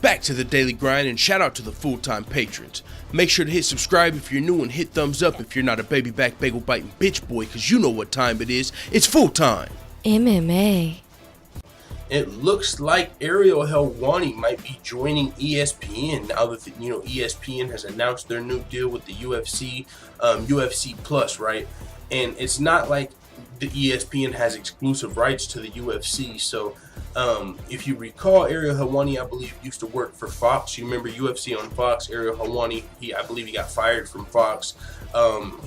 Back to the daily grind, and shout out to the full-time patrons. Make sure to hit subscribe if you're new and hit thumbs up if you're not a baby back bagel biting bitch boy, cause you know what time it is. It's full time. MMA. It looks like Ariel Helwani might be joining ESPN now that ESPN has announced their new deal with the UFC, UFC Plus, right? And it's not like the ESPN has exclusive rights to the UFC. So if you recall, Ariel Helwani, I believe, used to work for Fox. You remember UFC on Fox? Ariel Helwani, I believe he got fired from Fox.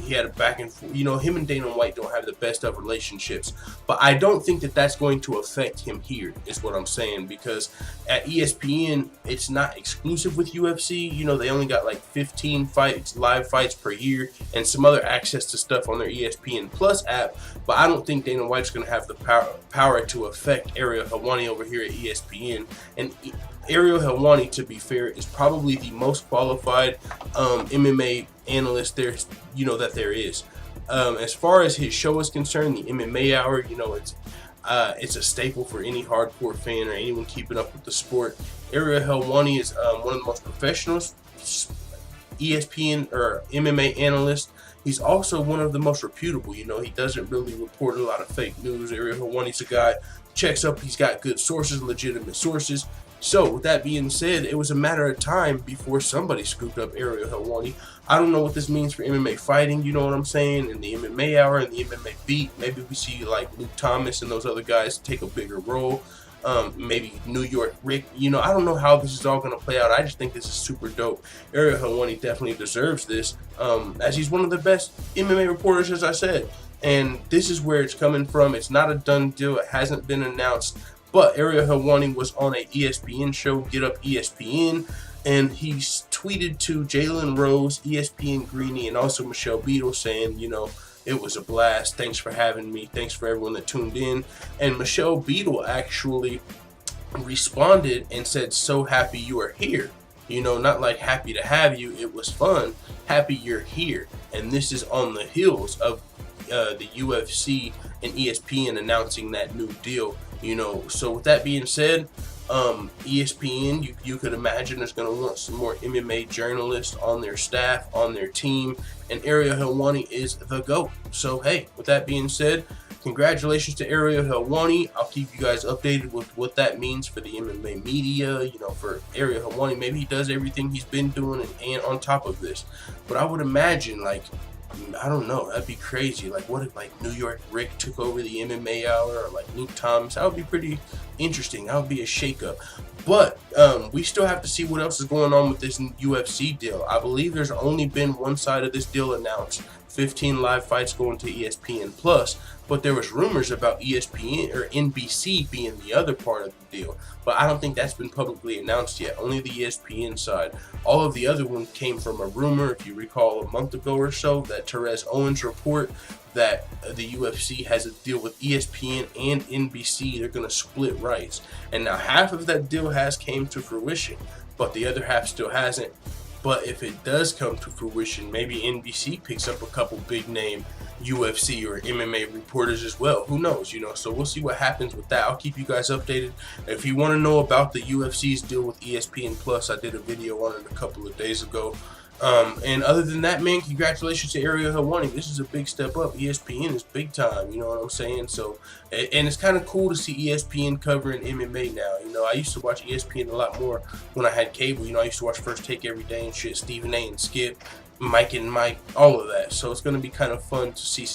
He had a back and forth. Him and Dana White don't have the best of relationships. But I don't think that that's going to affect him here, is what I'm saying. Because at ESPN, it's not exclusive with UFC. They only got like 15 live fights per year, and some other access to stuff on their ESPN Plus app. But I don't think Dana White's going to have the power to affect Ariel Helwani over here at ESPN. And Ariel Helwani, to be fair, is probably the most qualified MMA analyst that there is. As far as his show is concerned, the MMA Hour, it's a staple for any hardcore fan or anyone keeping up with the sport. Ariel Helwani is one of the most professional ESPN or MMA analysts. He's also one of the most reputable. He doesn't really report a lot of fake news. Ariel Helwani's a guy, checks up, he's got good sources, legitimate sources. So, with that being said, it was a matter of time before somebody scooped up Ariel Helwani. I don't know what this means for MMA fighting, you know what I'm saying, and the MMA Hour and the MMA Beat. Maybe we see like Luke Thomas and those other guys take a bigger role. Maybe New York Rick. I don't know how this is all going to play out. I just think this is super dope. Ariel Helwani definitely deserves this, as he's one of the best MMA reporters, as I said. And this is where it's coming from. It's not a done deal. It hasn't been announced. But Ariel Helwani was on a ESPN show, Get Up ESPN, and he tweeted to Jalen Rose, ESPN Greeny, and also Michelle Beadle saying, it was a blast. Thanks for having me. Thanks for everyone that tuned in. And Michelle Beadle actually responded and said, so happy you are here. Not like happy to have you. It was fun. Happy you're here. And this is on the heels of the UFC and ESPN announcing that new deal. So with that being said, ESPN, you could imagine, is going to want some more MMA journalists on their staff, on their team, and Ariel Helwani is the GOAT. So hey, with that being said, congratulations to Ariel Helwani. I'll keep you guys updated with what that means for the MMA media, for Ariel Helwani. Maybe he does everything he's been doing and on top of this. But I would imagine, I don't know, that'd be crazy. What if New York Rick took over the MMA Hour, or Luke Thomas? That would be pretty interesting. That would be a shakeup. But we still have to see what else is going on with this UFC deal. I believe there's only been one side of this deal announced. 15 live fights going to ESPN Plus, but there was rumors about ESPN or NBC being the other part of the deal. But I don't think that's been publicly announced yet. Only the ESPN side. All of the other ones came from a rumor, if you recall, a month ago or so, that Terez Owens report that the UFC has a deal with ESPN and NBC. They're going to split rights. And now half of that deal has came to fruition, but the other half still hasn't. But if it does come to fruition, maybe NBC picks up a couple big name UFC or MMA reporters as well. Who knows, So we'll see what happens with that. I'll keep you guys updated. If you want to know about the UFC's deal with ESPN Plus, I did a video on it a couple of days ago. And other than that, man, congratulations to Ariel Helwani. This is a big step up. ESPN is big time, you know what I'm saying? So, and it's kind of cool to see ESPN covering MMA now. I used to watch ESPN a lot more when I had cable. I used to watch First Take every day and shit, Stephen A and Skip, Mike and Mike, all of that. So it's going to be kind of fun to see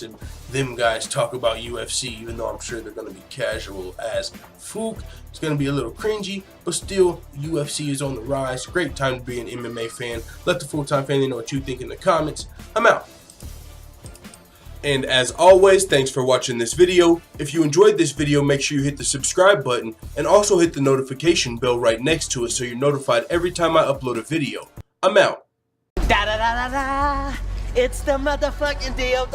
them guys talk about UFC, even though I'm sure they're going to be casual as fuck. It's going to be a little cringy, but still, UFC is on the rise. Great time to be an MMA fan. Let the full-time family know what you think in the comments. I'm out. And as always, thanks for watching this video. If you enjoyed this video, make sure you hit the subscribe button and also hit the notification bell right next to it so you're notified every time I upload a video. I'm out. Da da da da da. It's the motherfucking DOG.